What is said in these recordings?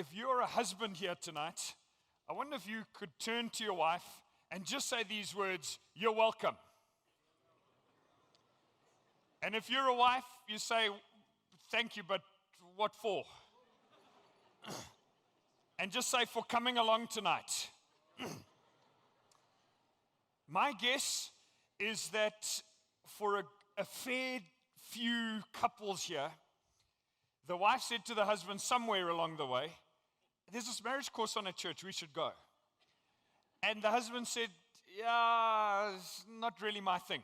if you're a husband here tonight, I wonder if you could turn to your wife and just say these words, "You're welcome." And if you're a wife, you say, "Thank you, but what for?" And just say, "For coming along tonight." My guess is that for a fair few couples here, the wife said to the husband somewhere along the way, "There's this marriage course on at church, we should go." And the husband said, "Yeah, it's not really my thing."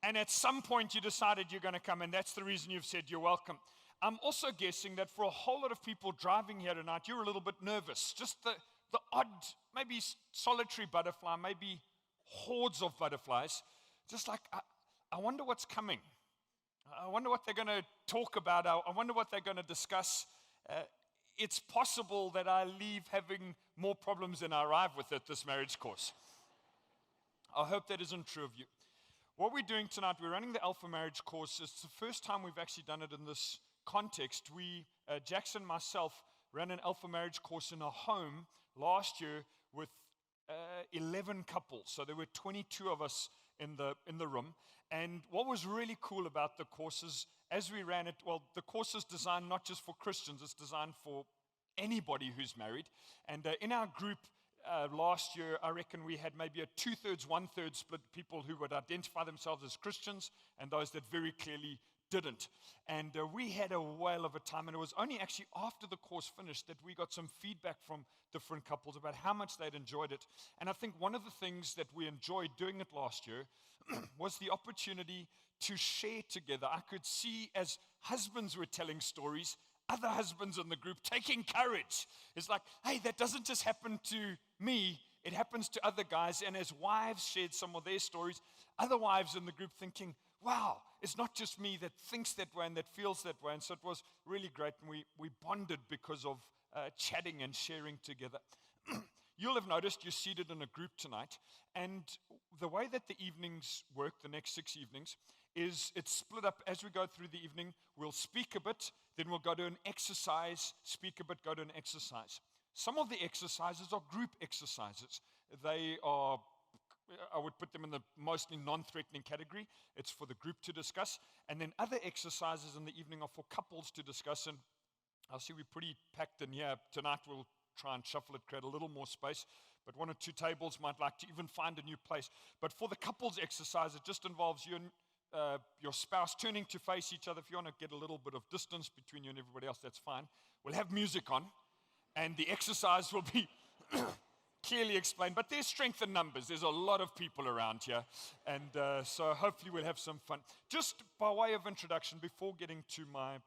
And at some point you decided you're going to come, and that's the reason you've said you're welcome. I'm also guessing that for a whole lot of people driving here tonight, you're a little bit nervous. Just the odd, maybe solitary butterfly, maybe hordes of butterflies. Just like, I wonder what's coming. I wonder what they're going to talk about. I wonder what they're going to discuss. It's possible that I leave having more problems than I arrive with at this marriage course. I hope that isn't true of you. What we're doing tonight, we're running the Alpha Marriage course. It's the first time we've actually done it in this context. Jackson and myself ran an Alpha Marriage course in a home last year with 11 couples. So there were 22 of us in the room. And what was really cool about the course is, as we ran it, well, the course is designed not just for Christians, it's designed for anybody who's married. And in our group last year, I reckon we had maybe a 2/3, 1/3 split, people who would identify themselves as Christians and those that very clearly didn't. And we had a whale of a time, and it was only actually after the course finished that we got some feedback from different couples about how much they'd enjoyed it. And I think one of the things that we enjoyed doing it last year was the opportunity to share together. I could see as husbands were telling stories, other husbands in the group taking courage. It's like, hey, that doesn't just happen to me, it happens to other guys. And as wives shared some of their stories, other wives in the group thinking, wow, it's not just me that thinks that way and that feels that way. And so it was really great, and we bonded because of chatting and sharing together. You'll have noticed you're seated in a group tonight, and the way that the evenings work, the next 6 evenings, is it's split up. As we go through the evening, we'll speak a bit, then we'll go to an exercise, speak a bit, go to an exercise. Some of the exercises are group exercises. They are, I would put them in the mostly non-threatening category. It's for the group to discuss. And then other exercises in the evening are for couples to discuss. And I see we're pretty packed in here. Tonight we'll try and shuffle it, create a little more space. But 1 or 2 tables might like to even find a new place. But for the couples exercise, it just involves you and your spouse turning to face each other. If you want to get a little bit of distance between you and everybody else, that's fine. We'll have music on, and the exercise will be clearly explained. But there's strength in numbers. There's a lot of people around here, and so hopefully we'll have some fun. Just by way of introduction, before getting to my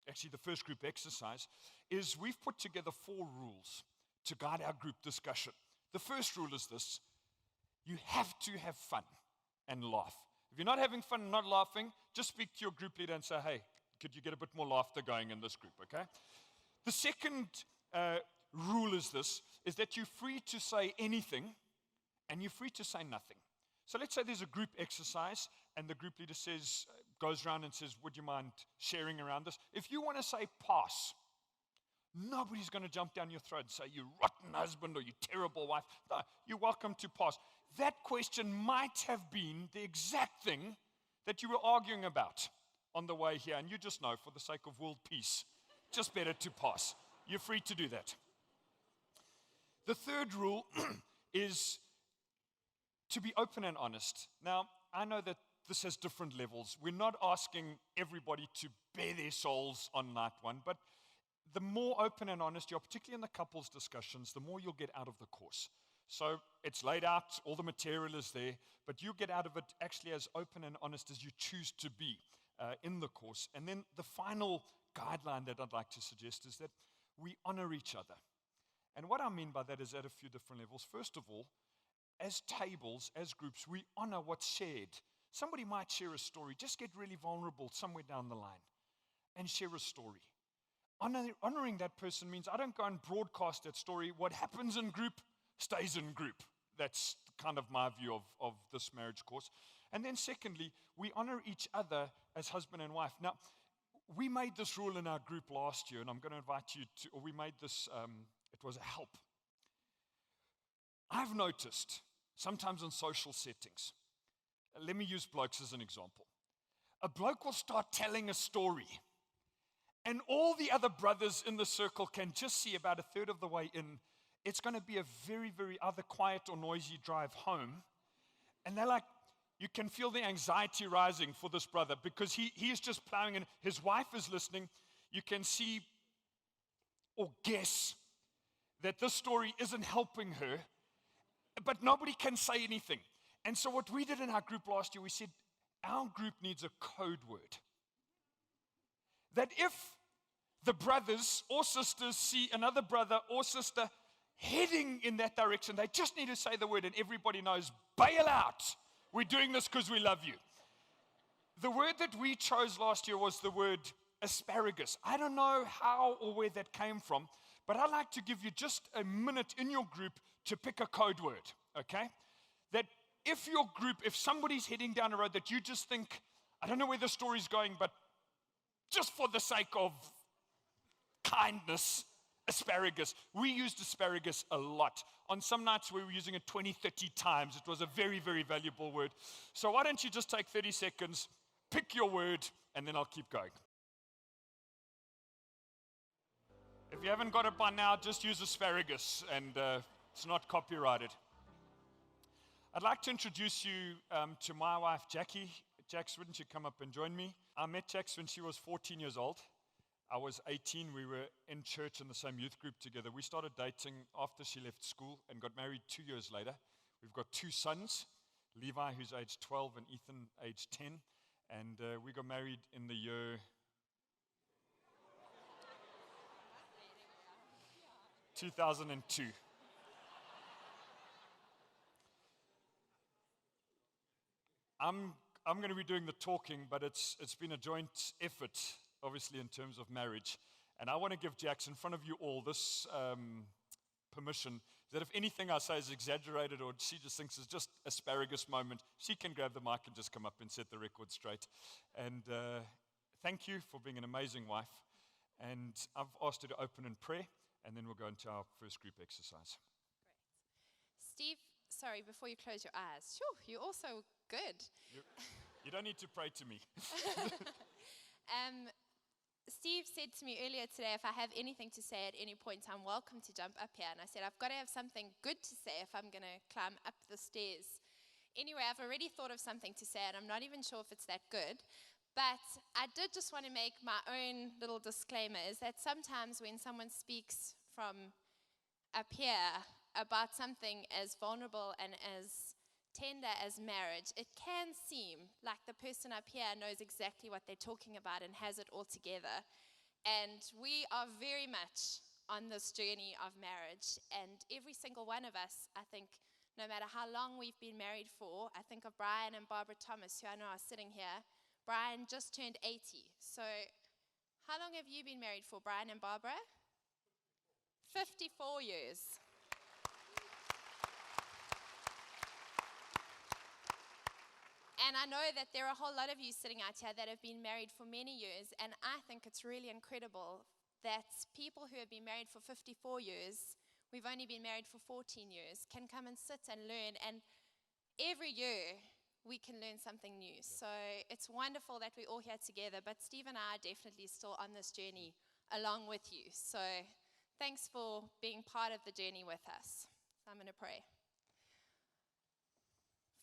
actually the first group exercise, is we've put together 4 rules to guide our group discussion. The first rule is this: you have to have fun and laugh. If you're not having fun and not laughing, just speak to your group leader and say, hey, could you get a bit more laughter going in this group, okay? The second rule is this, is that you're free to say anything and you're free to say nothing. So let's say there's a group exercise and the group leader says, goes around and says, would you mind sharing around this? If you want to say pass, nobody's going to jump down your throat and say, you rotten husband or you terrible wife. No, you're welcome to pass. That question might have been the exact thing that you were arguing about on the way here. And you just know, for the sake of world peace, just better to pass. You're free to do that. The third rule is to be open and honest. Now, I know that this has different levels. We're not asking everybody to bare their souls on night one, but the more open and honest you are, particularly in the couples discussions, the more you'll get out of the course. So it's laid out, all the material is there, but you get out of it actually as open and honest as you choose to be in the course. And then the final guideline that I'd like to suggest is that we honor each other. And what I mean by that is at a few different levels. First of all, as tables, as groups, we honor what's shared. Somebody might share a story, just get really vulnerable somewhere down the line and share a story. Honoring that person means I don't go and broadcast that story. What happens in group stays in group. That's kind of my view of this marriage course. And then secondly, we honor each other as husband and wife. Now, we made this rule in our group last year, and I'm going to invite you to, or we made this, it was a help. I've noticed, sometimes in social settings, let me use blokes as an example. A bloke will start telling a story, and all the other brothers in the circle can just see about a third of the way in, it's going to be a very, very either quiet or noisy drive home. And they're like, you can feel the anxiety rising for this brother because he is just plowing in. His wife is listening. You can see or guess that this story isn't helping her, but nobody can say anything. And so what we did in our group last year, we said, our group needs a code word. That if the brothers or sisters see another brother or sister heading in that direction, they just need to say the word and everybody knows, bail out. We're doing this because we love you. The word that we chose last year was the word asparagus. I don't know how or where that came from, but I'd like to give you just a minute in your group to pick a code word, okay? That if your group, if somebody's heading down a road that you just think, I don't know where the story's going, but just for the sake of kindness, asparagus. We used asparagus a lot. On some nights we were using it 20, 30 times. It was a very, very valuable word. So why don't you just take 30 seconds, pick your word, and then I'll keep going. If you haven't got it by now, just use asparagus, and it's not copyrighted. I'd like to introduce you to my wife, Jackie. Jax, wouldn't you come up and join me? I met Jax when she was 14 years old. I was 18. We were in church in the same youth group together. We started dating after she left school and got married 2 years later. We've got 2 sons, Levi, who's age 12, and Ethan, age 10. And we got married in the year 2002. I'm going to be doing the talking, but it's been a joint effort, obviously, in terms of marriage. And I want to give Jax, in front of you all, this permission that if anything I say is exaggerated or she just thinks it's just asparagus moment, she can grab the mic and just come up and set the record straight. And thank you for being an amazing wife. And I've asked her to open in prayer, and then we'll go into our first group exercise. Great. Steve, sorry, before you close your eyes. Sure, you're also good. You don't need to pray to me. Steve said to me earlier today, if I have anything to say at any point, I'm welcome to jump up here. And I said, I've got to have something good to say if I'm going to climb up the stairs. Anyway, I've already thought of something to say, and I'm not even sure if it's that good. But I did just want to make my own little disclaimer, is that sometimes when someone speaks from up here about something as vulnerable and as tender as marriage, it can seem like the person up here knows exactly what they're talking about and has it all together. And we are very much on this journey of marriage. And every single one of us, I think, no matter how long we've been married for, I think of Brian and Barbara Thomas, who I know are sitting here. Brian just turned 80. So how long have you been married for, Brian and Barbara? 54 years. And I know that there are a whole lot of you sitting out here that have been married for many years, and I think it's really incredible that people who have been married for 54 years, we've only been married for 14 years, can come and sit and learn, and every year we can learn something new. So it's wonderful that we're all here together, but Steve and I are definitely still on this journey along with you. So thanks for being part of the journey with us. So I'm going to pray.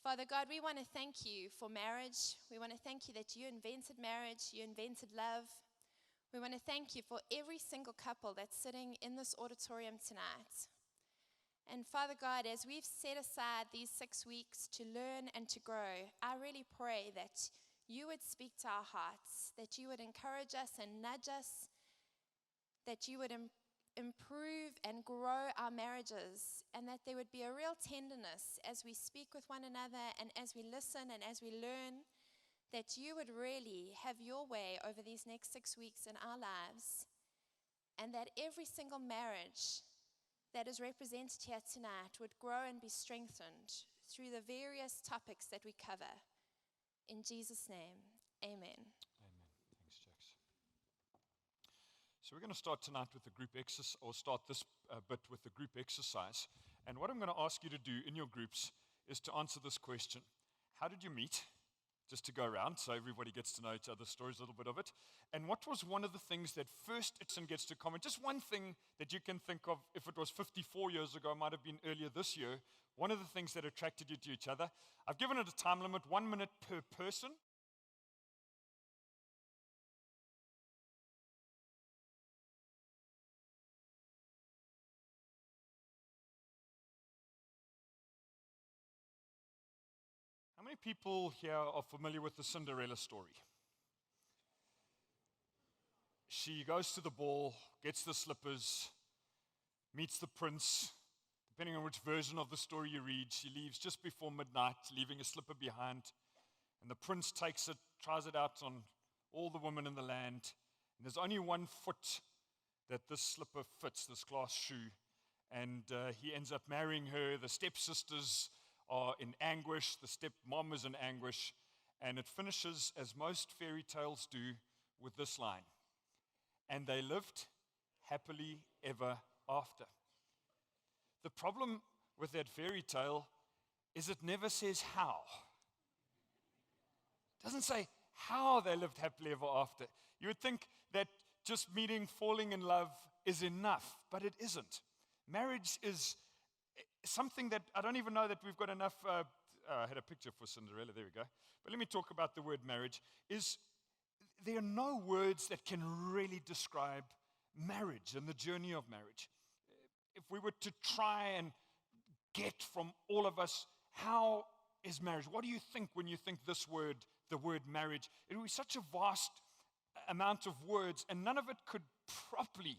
Father God, we want to thank you for marriage. We want to thank you that you invented marriage, you invented love. We want to thank you for every single couple that's sitting in this auditorium tonight. And Father God, as we've set aside these 6 weeks to learn and to grow, I really pray that you would speak to our hearts, that you would encourage us and nudge us, that you would improve and grow our marriages, and that there would be a real tenderness as we speak with one another and as we listen and as we learn, that you would really have your way over these next 6 weeks in our lives, and that every single marriage that is represented here tonight would grow and be strengthened through the various topics that we cover. In Jesus' name, amen. Amen. Thanks, Jax. So we're going to start tonight with the group exercise, or start this bit with the group exercise. And what I'm going to ask you to do in your groups is to answer this question. How did you meet? Just to go around so everybody gets to know each other's stories, a little bit of it. And what was one of the things that first Itson gets to comment? Just one thing that you can think of, if it was 54 years ago, it might have been earlier this year. One of the things that attracted you to each other. I've given it a time limit, 1 minute per person. How many people here are familiar with the Cinderella story? She goes to the ball, gets the slippers, meets the prince. Depending on which version of the story you read, she leaves just before midnight, leaving a slipper behind. And the prince takes it, tries it out on all the women in the land. And there's only 1 foot that this slipper fits, this glass shoe. And he ends up marrying her. The stepsisters are in anguish. The stepmom is in anguish. And it finishes, as most fairy tales do, with this line. And they lived happily ever after. The problem with that fairy tale is it never says how. It doesn't say how they lived happily ever after. You would think that just meeting, falling in love is enough, but it isn't. Marriage is something that I don't even know that we've got enough. I had a picture for Cinderella, there we go. But let me talk about the word marriage. There are no words that can really describe marriage and the journey of marriage. If we were to try and get from all of us, how is marriage? What do you think when you think this word, the word marriage? It would be such a vast amount of words, and none of it could properly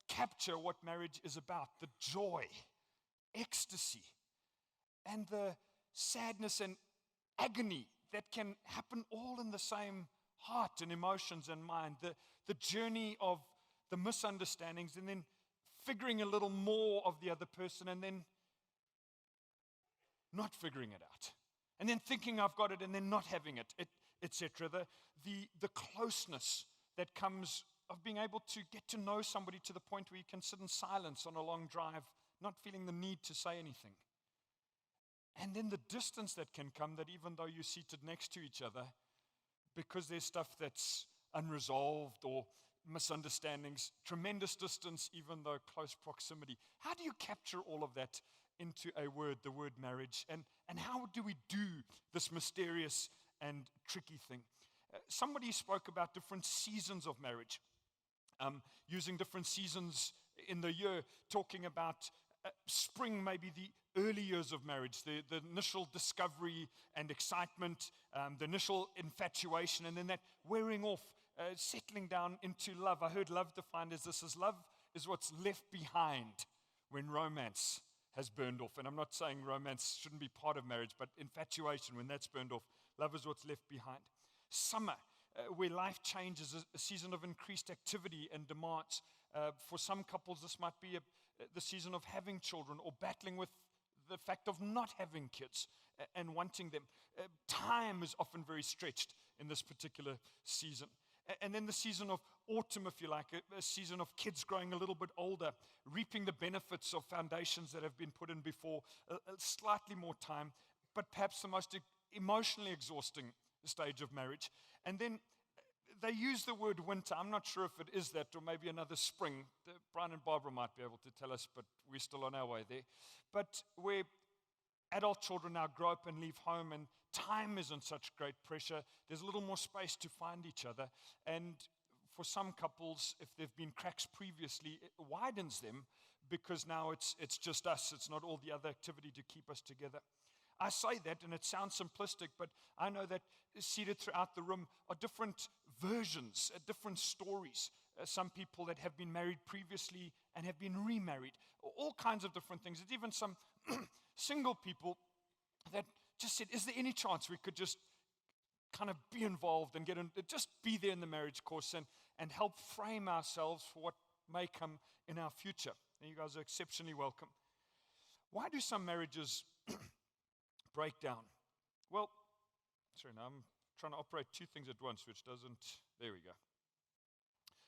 capture what marriage is about. The joy, ecstasy, and the sadness and agony that can happen all in the same heart and emotions and mind. The journey of the misunderstandings, and then figuring a little more of the other person, and then not figuring it out, and then thinking I've got it and then not having it, etc. The closeness that comes of being able to get to know somebody to the point where you can sit in silence on a long drive, not feeling the need to say anything. And then the distance that can come, that even though you're seated next to each other, because there's stuff that's unresolved or misunderstandings, tremendous distance, even though close proximity. How do you capture all of that into a word, the word marriage? And how do we do this mysterious and tricky thing? Somebody spoke about different seasons of marriage, using different seasons in the year, talking about spring, maybe the early years of marriage, the initial discovery and excitement, the initial infatuation, and then that wearing off, settling down into love. I heard love defined as this: love is what's left behind when romance has burned off. And I'm not saying romance shouldn't be part of marriage, but infatuation, when that's burned off, love is what's left behind. Summer, where life changes, a season of increased activity and demands. For some couples, this might be the season of having children or battling with the fact of not having kids and wanting them. Time is often very stretched in this particular season. And then the season of autumn, if you like, a season of kids growing a little bit older, reaping the benefits of foundations that have been put in before, slightly more time, but perhaps the most emotionally exhausting stage of marriage. And then they use the word winter. I'm not sure if it is that or maybe another spring. Brian and Barbara might be able to tell us, but we're still on our way there. But where adult children now grow up and leave home, and time isn't such great pressure. There's a little more space to find each other. And for some couples, if there have been cracks previously, it widens them, because now it's just us. It's not all the other activity to keep us together. I say that, and it sounds simplistic, but I know that seated throughout the room are different versions, different stories. Some people that have been married previously and have been remarried, all kinds of different things. There's even some single people that just said, is there any chance we could just kind of be involved and just be there in the marriage course and help frame ourselves for what may come in our future? And you guys are exceptionally welcome. Why do some marriages break down? Well, sorry, now I'm trying to operate two things at once, which doesn't, there we go.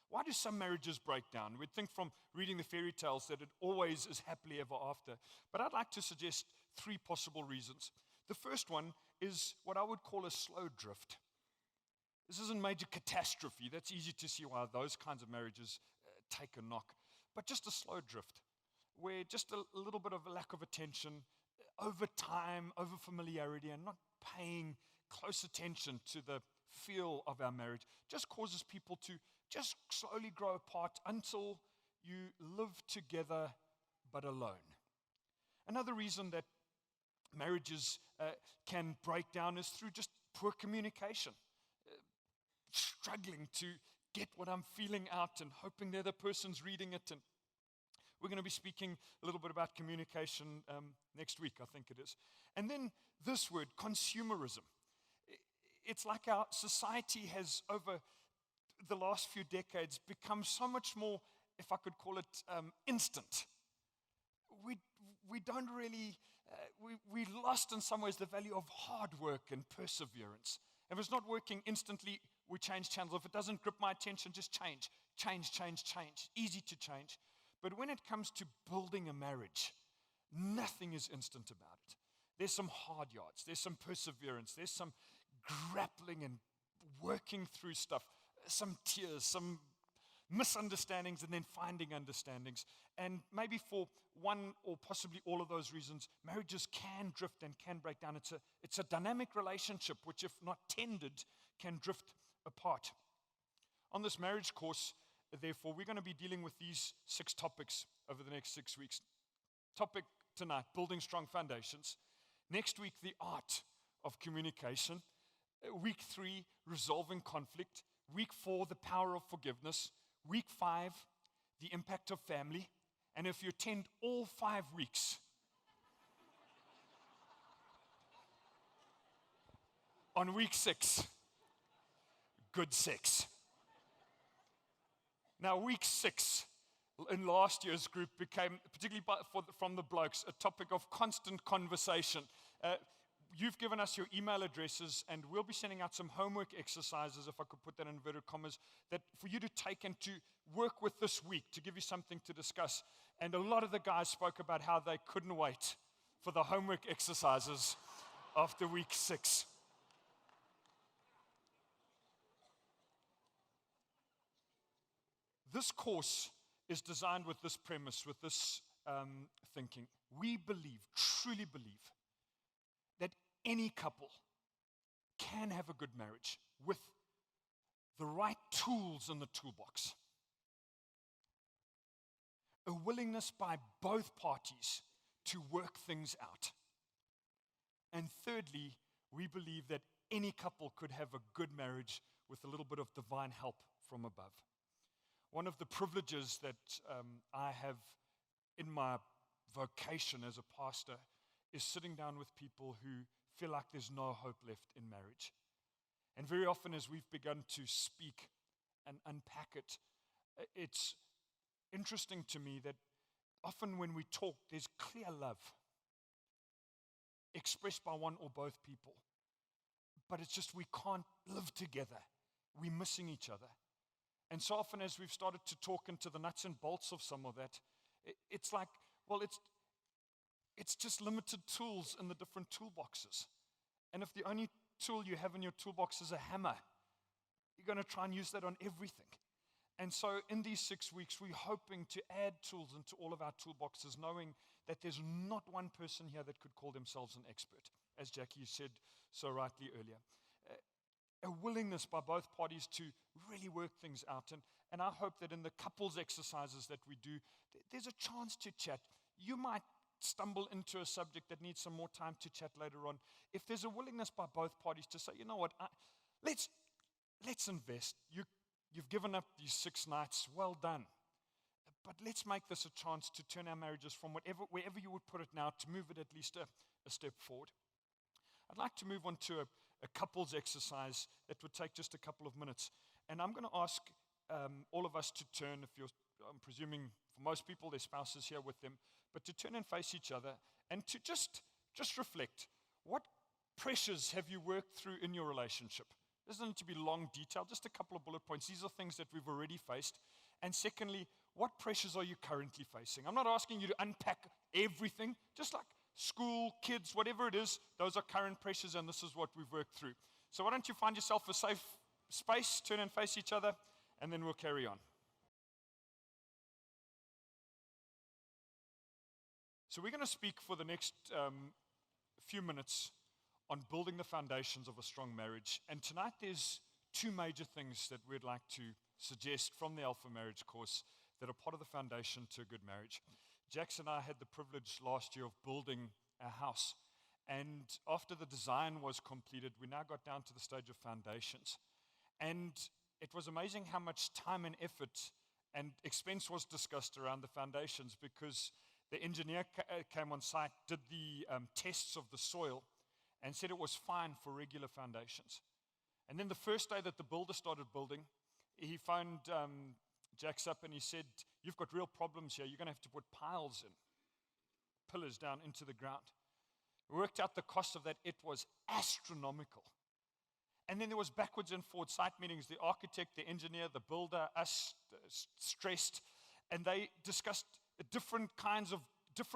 Why do some marriages break down? We'd think from reading the fairy tales that it always is happily ever after. But I'd like to suggest 3 possible reasons. The first one is what I would call a slow drift. This isn't major catastrophe. That's easy to see why those kinds of marriages take a knock. But just a slow drift, where just a little bit of a lack of attention over time, over familiarity, and not paying close attention to the feel of our marriage just causes people to just slowly grow apart until you live together but alone. Another reason that marriages can break down is through just poor communication. Struggling to get what I'm feeling out and hoping the other person's reading it. And we're going to be speaking a little bit about communication next week, I think it is. And then this word, consumerism. It's like our society has, over the last few decades, become so much more, if I could call it, instant. We don't really, we lost in some ways the value of hard work and perseverance. If it's not working instantly, we change channels. If it doesn't grip my attention, just change. Easy to change. But when it comes to building a marriage, nothing is instant about it. There's some hard yards. There's some perseverance. There's some grappling and working through stuff. Some tears, some misunderstandings, and then finding understandings. And maybe for one or possibly all of those reasons, marriages can drift and can break down. It's a dynamic relationship which, if not tended, can drift apart. On this marriage course, therefore, we're going to be dealing with these 6 topics over the next 6 weeks. Topic tonight, building strong foundations. Next week, the art of communication. Week 3, resolving conflict. Week 4, the power of forgiveness. Week 5, the impact of family. And if you attend all 5 weeks, on week 6, good sex. Now, week 6 in last year's group became, particularly from the blokes, a topic of constant conversation. You've given us your email addresses, and we'll be sending out some homework exercises, if I could put that in inverted commas, that for you to take and to work with this week, to give you something to discuss. And a lot of the guys spoke about how they couldn't wait for the homework exercises after week 6. This course is designed with this premise, with this thinking. We believe, truly believe, that any couple can have a good marriage with the right tools in the toolbox. A willingness by both parties to work things out. And thirdly, we believe that any couple could have a good marriage with a little bit of divine help from above. One of the privileges that I have in my vocation as a pastor is sitting down with people who feel like there's no hope left in marriage. And very often as we've begun to speak and unpack it, it's interesting to me that often when we talk, there's clear love expressed by one or both people. But it's just we can't live together. We're missing each other. And so often as we've started to talk into the nuts and bolts of some of that, it's like, well, it's just limited tools in the different toolboxes. And if the only tool you have in your toolbox is a hammer, you're going to try and use that on everything. And so in these 6 weeks, we're hoping to add tools into all of our toolboxes, knowing that there's not one person here that could call themselves an expert, as Jackie said so rightly earlier. A willingness by both parties to really work things out. And I hope that in the couples exercises that we do, there's a chance to chat. You might stumble into a subject that needs some more time to chat later on. If there's a willingness by both parties to say, you know what, let's invest. You've given up these 6 nights, well done. But let's make this a chance to turn our marriages from wherever you would put it now, to move it at least a step forward. I'd like to move on to a couples exercise that would take just a couple of minutes. And I'm going to ask all of us to turn, I'm presuming for most people, their spouse is here with them, but to turn and face each other and to just reflect. What pressures have you worked through in your relationship? Doesn't need to be long detail, just a couple of bullet points. These are things that we've already faced. And secondly, what pressures are you currently facing? I'm not asking you to unpack everything, just like school, kids, whatever it is, those are current pressures, and this is what we've worked through. So why don't you find yourself a safe space, turn and face each other, and then we'll carry on. So we're going to speak for the next few minutes on building the foundations of a strong marriage. And tonight there's two major things that we'd like to suggest from the Alpha Marriage course that are part of the foundation to a good marriage. Jax and I had the privilege last year of building a house. And after the design was completed, we now got down to the stage of foundations. And it was amazing how much time and effort and expense was discussed around the foundations, because the engineer came on site, did the tests of the soil, and said it was fine for regular foundations. And then the first day that the builder started building, he phoned Jax up and he said, "You've got real problems here. You're going to have to put piles in, pillars down into the ground." We worked out the cost of that. It was astronomical. And then there was backwards and forward site meetings, the architect, the engineer, the builder, us stressed, and they discussed different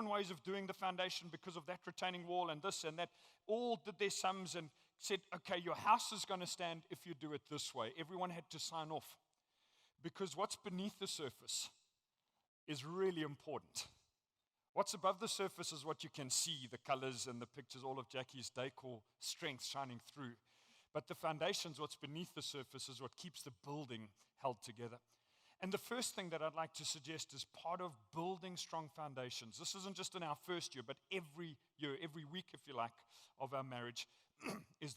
ways of doing the foundation because of that retaining wall and this and that. All did their sums and said, okay, your house is going to stand if you do it this way. Everyone had to sign off, because what's beneath the surface is really important. What's above the surface is what you can see, the colors and the pictures, all of Jackie's decor strength shining through. But the foundations, what's beneath the surface, is what keeps the building held together. And the first thing that I'd like to suggest is part of building strong foundations. This isn't just in our first year, but every year, every week, if you like, of our marriage, is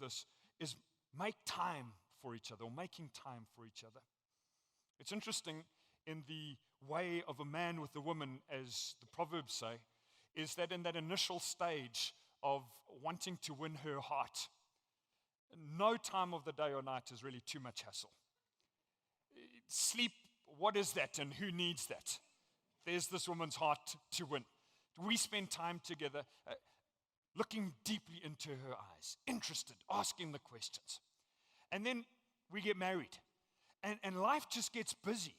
make time for each other, or making time for each other. It's interesting, in the way of a man with a woman, as the Proverbs say, is that in that initial stage of wanting to win her heart, no time of the day or night is really too much hassle. Sleep, what is that and who needs that? There's this woman's heart to win. We spend time together looking deeply into her eyes, interested, asking the questions. And then we get married. And life just gets busy.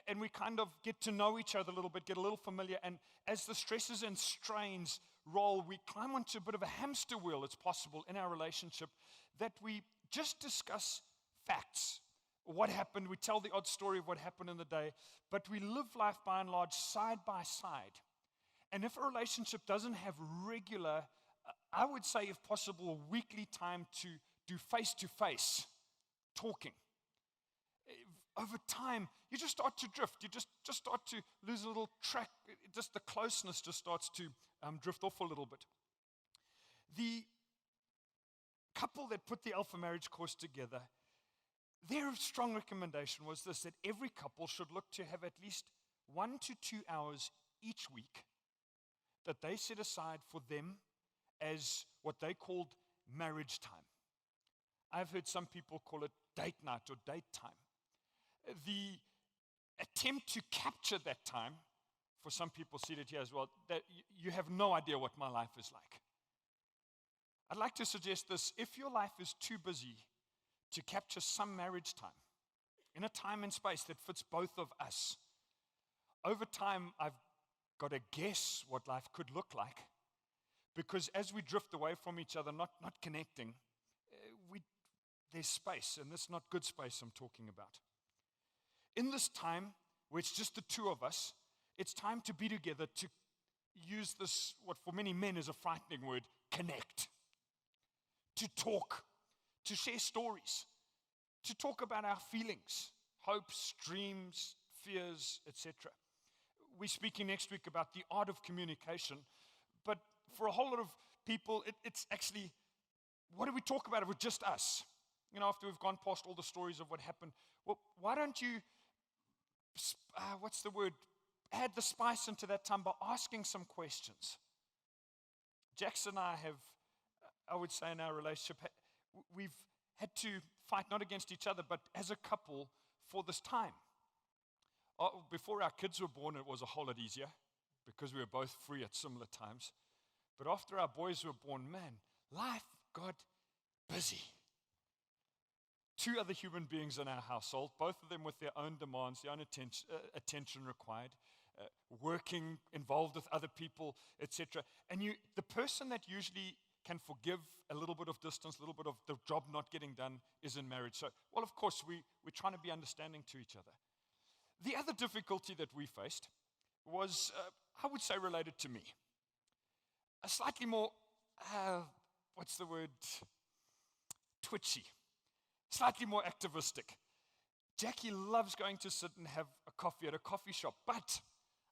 And we kind of get to know each other a little bit, get a little familiar. And as the stresses and strains roll, we climb onto a bit of a hamster wheel, it's possible, in our relationship, that we just discuss facts. What happened, we tell the odd story of what happened in the day, but we live life by and large side by side. And if a relationship doesn't have regular, I would say if possible, weekly time to do face-to-face talking, over time, you just start to drift. You just start to lose a little track. Just the closeness just starts to drift off a little bit. The couple that put the Alpha Marriage course together, their strong recommendation was this, that every couple should look to have at least 1 to 2 hours each week that they set aside for them as what they called marriage time. I've heard some people call it date night or date time. The attempt to capture that time, for some people seated here as well, that you have no idea what my life is like. I'd like to suggest this: if your life is too busy to capture some marriage time in a time and space that fits both of us, over time I've got to guess what life could look like, because as we drift away from each other, not connecting, there's space, and this is not good space I'm talking about. In this time, where it's just the two of us, it's time to be together, to use this, what for many men is a frightening word, connect. To talk, to share stories, to talk about our feelings, hopes, dreams, fears, etc. We're speaking next week about the art of communication, but for a whole lot of people, it's actually, what do we talk about if it's just us? You know, after we've gone past all the stories of what happened, well, why don't you add the spice into that time by asking some questions. Jax and I have, I would say in our relationship, we've had to fight not against each other, but as a couple for this time. Before our kids were born, it was a whole lot easier because we were both free at similar times. But after our boys were born, man, life got busy. two other human beings in our household, both of them with their own demands, their own attention required, working, involved with other people, etc. And the person that usually can forgive a little bit of distance, a little bit of the job not getting done is in marriage. So, well, of course, we're trying to be understanding to each other. The other difficulty that we faced was, I would say, related to me. A slightly more, twitchy, slightly more activistic. Jackie loves going to sit and have a coffee at a coffee shop, but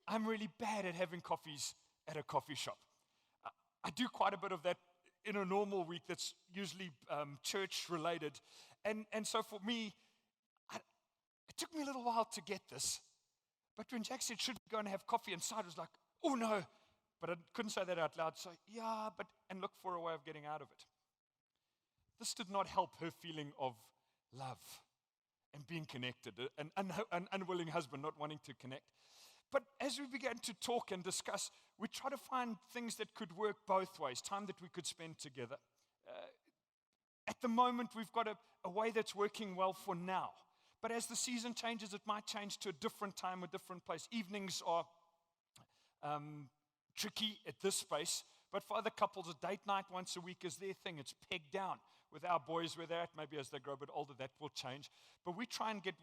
I'm really bad at having coffees at a coffee shop. I do quite a bit of that in a normal week that's usually church related. And so for me, it took me a little while to get this. But when Jack said, should we go and have coffee inside, I was like, oh no. But I couldn't say that out loud. So yeah, and look for a way of getting out of it. This did not help her feeling of love and being connected, an unwilling husband not wanting to connect. But as we began to talk and discuss, we tried to find things that could work both ways, time that we could spend together. At the moment, we've got a way that's working well for now. But as the season changes, it might change to a different time, a different place. Evenings are tricky at this space. But for other couples, a date night once a week is their thing. It's pegged down. With our boys, where they're at, maybe as they grow a bit older, that will change. But we try and get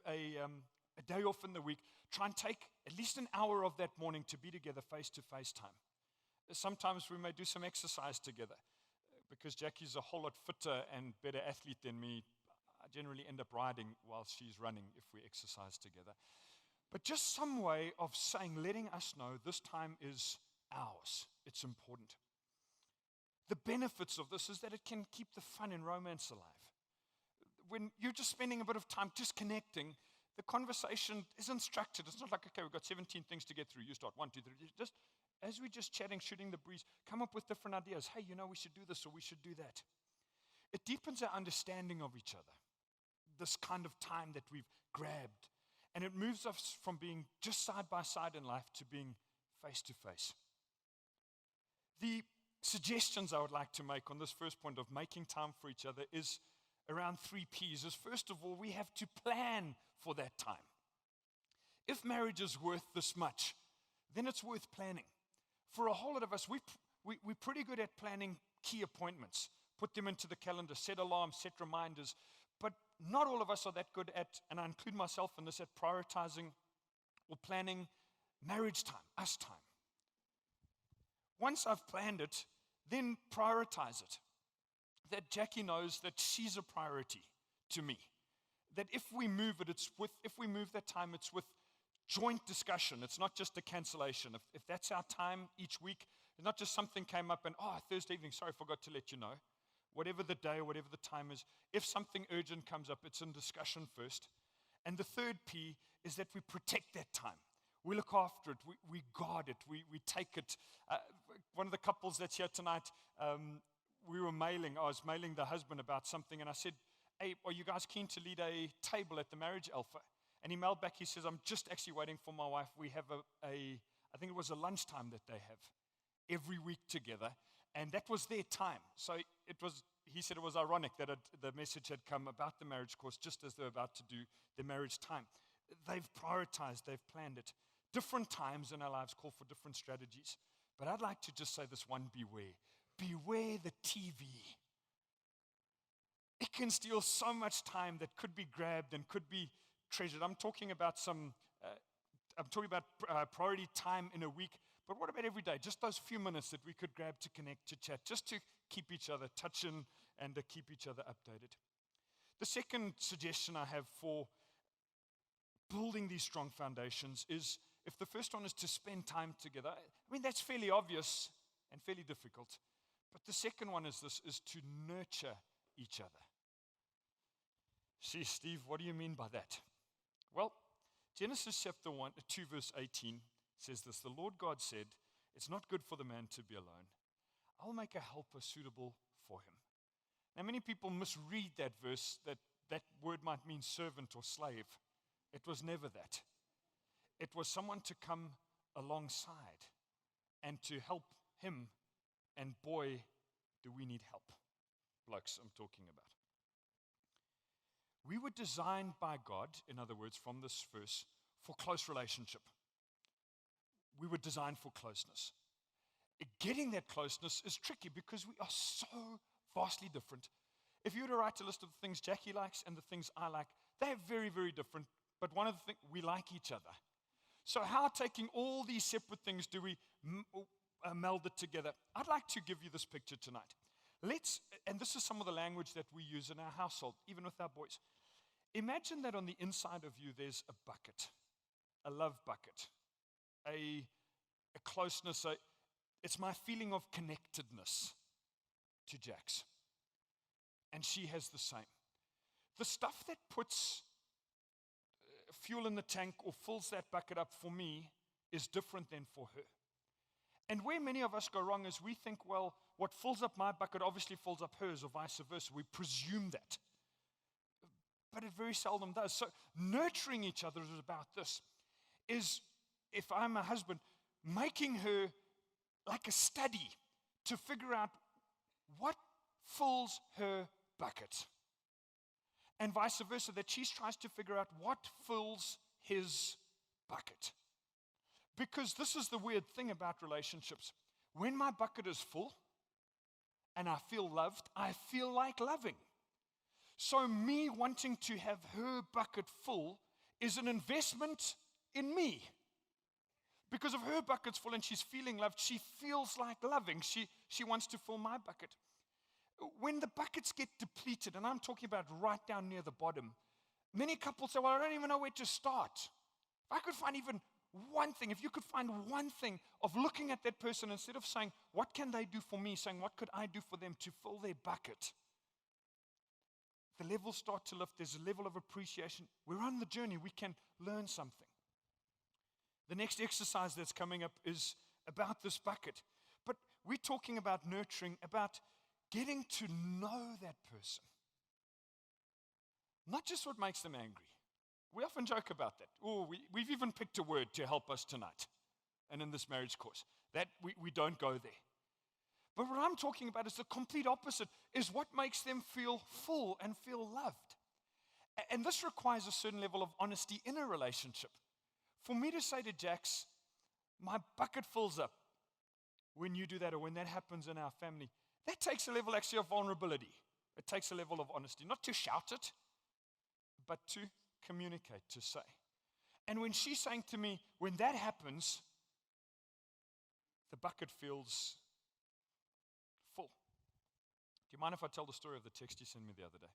a day off in the week, try and take at least an hour of that morning to be together face-to-face time. Sometimes we may do some exercise together. Because Jackie's a whole lot fitter and better athlete than me, I generally end up riding while she's running if we exercise together. But just some way of saying, letting us know this time is ours. It's important. The benefits of this is that it can keep the fun and romance alive. When you're just spending a bit of time just connecting, the conversation isn't structured. It's not like, okay, we've got 17 things to get through. You start 1, 2, 3. Just as we're just chatting, shooting the breeze, come up with different ideas. Hey, we should do this or we should do that. It deepens our understanding of each other, this kind of time that we've grabbed. And it moves us from being just side by side in life to being face to face. The suggestions I would like to make on this first point of making time for each other is around 3 P's. Is first of all, we have to plan for that time. If marriage is worth this much, then it's worth planning. For a whole lot of us, we're pretty good at planning key appointments. Put them into the calendar, set alarms, set reminders. But not all of us are that good at, and I include myself in this, at prioritizing or planning marriage time, us time. Once I've planned it, then prioritize it. That Jackie knows that she's a priority to me. That if we move it, if we move that time, it's with joint discussion. It's not just a cancellation. If that's our time each week, it's not just something came up and, Thursday evening, sorry, forgot to let you know. Whatever the day or whatever the time is, if something urgent comes up, it's in discussion first. And the third P is that we protect that time. We look after it. We guard it. We take it. One of the couples that's here tonight, I was mailing the husband about something, and I said, hey, are you guys keen to lead a table at the Marriage Alpha? And he mailed back, he says, I'm just actually waiting for my wife. We have I think it was a lunchtime that they have every week together. And that was their time. So he said it was ironic that the message had come about the marriage course just as they were about to do the marriage time. They've prioritized, they've planned it. Different times in our lives call for different strategies. But I'd like to just say this one, beware. Beware the TV. It can steal so much time that could be grabbed and could be treasured. I'm talking about priority time in a week. But what about every day? Just those few minutes that we could grab to connect, to chat, just to keep each other touching and to keep each other updated. The second suggestion I have for building these strong foundations is, if the first one is to spend time together, I mean, that's fairly obvious and fairly difficult. But the second one is to nurture each other. See, Steve, what do you mean by that? Well, Genesis chapter 2, verse 18 says this, the Lord God said, it's not good for the man to be alone. I'll make a helper suitable for him. Now, many people misread that verse, that word might mean servant or slave. It was never that. It was someone to come alongside and to help him, and boy, do we need help. Blokes, I'm talking about. We were designed by God, in other words, from this verse, for close relationship. We were designed for closeness. Getting that closeness is tricky because we are so vastly different. If you were to write a list of the things Jackie likes and the things I like, they're very, very different. But one of the things, we like each other. So how, taking all these separate things, do we meld it together? I'd like to give you this picture tonight. And this is some of the language that we use in our household, even with our boys. Imagine that on the inside of you there's a bucket, a love bucket, a closeness. It's my feeling of connectedness to Jax. And she has the same. The stuff that puts fuel in the tank or fills that bucket up for me is different than for her. And where many of us go wrong is we think, well, what fills up my bucket obviously fills up hers, or vice versa. We presume that. But it very seldom does. So nurturing each other is about this. Is, if I'm a husband, making her like a study to figure out what fills her bucket. And vice versa, that she tries to figure out what fills his bucket. Because this is the weird thing about relationships. When my bucket is full and I feel loved, I feel like loving. So me wanting to have her bucket full is an investment in me. Because if her bucket's full and she's feeling loved, she feels like loving. She wants to fill my bucket. When the buckets get depleted, and I'm talking about right down near the bottom, many couples say, well, I don't even know where to start. If I could find even one thing, if you could find one thing of looking at that person instead of saying, what can they do for me, saying, what could I do for them to fill their bucket? The levels start to lift. There's a level of appreciation. We're on the journey. We can learn something. The next exercise that's coming up is about this bucket. But we're talking about nurturing, about getting to know that person. Not just what makes them angry. We often joke about that. Oh, we've even picked a word to help us tonight and in this marriage course. That we don't go there. But what I'm talking about is the complete opposite, is what makes them feel full and feel loved. And this requires a certain level of honesty in a relationship. For me to say to Jax, my bucket fills up when you do that, or when that happens in our family, that takes a level actually of vulnerability. It takes a level of honesty, not to shout it, but to communicate, to say. And when she's saying to me, when that happens, the bucket feels full. Do you mind if I tell the story of the text you sent me the other day?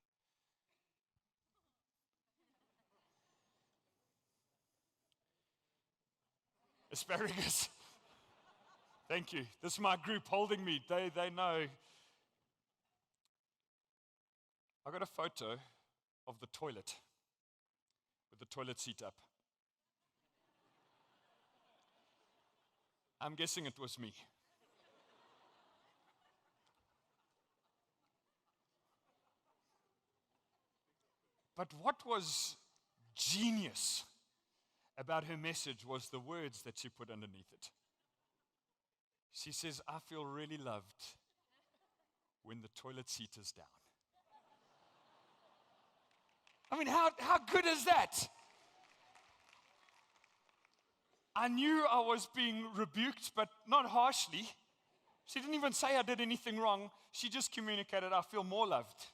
Asparagus. Thank you. This is my group holding me. They know. I got a photo of the toilet with the toilet seat up. I'm guessing it was me. But what was genius about her message was the words that she put underneath it. She says, I feel really loved when the toilet seat is down. I mean, how good is that? I knew I was being rebuked, but not harshly. She didn't even say I did anything wrong. She just communicated, I feel more loved.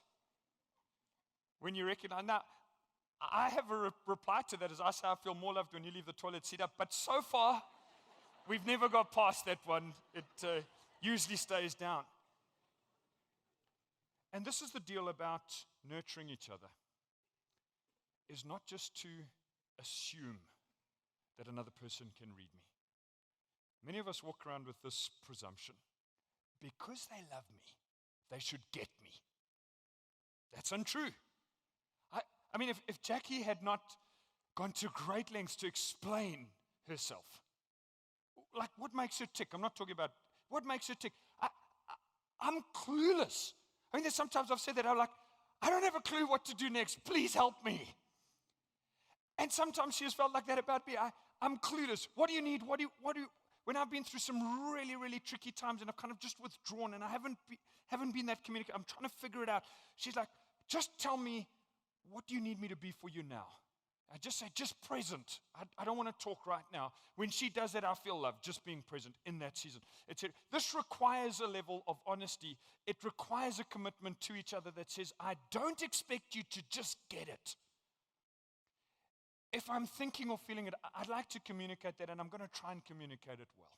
When you recognize. Now, I have a reply to that as I say, I feel more loved when you leave the toilet seat up. But so far, we've never got past that one. It usually stays down. And this is the deal about nurturing each other. Is not just to assume that another person can read me. Many of us walk around with this presumption. Because they love me, they should get me. That's untrue. I mean, if Jackie had not gone to great lengths to explain herself, like what makes her tick? I'm not talking about what makes her tick. I'm clueless. I mean, there's sometimes I've said that, I'm like, I don't have a clue what to do next. Please help me. And sometimes she has felt like that about me. I'm clueless. What do you need? What do you? When I've been through some really, really tricky times and I've kind of just withdrawn and I haven't been that communicative, I'm trying to figure it out. She's like, just tell me what do you need me to be for you now? I just say, just present. I don't want to talk right now. When she does that, I feel love, just being present in that season. This requires a level of honesty. It requires a commitment to each other that says, I don't expect you to just get it. If I'm thinking or feeling it, I'd like to communicate that, and I'm going to try and communicate it well.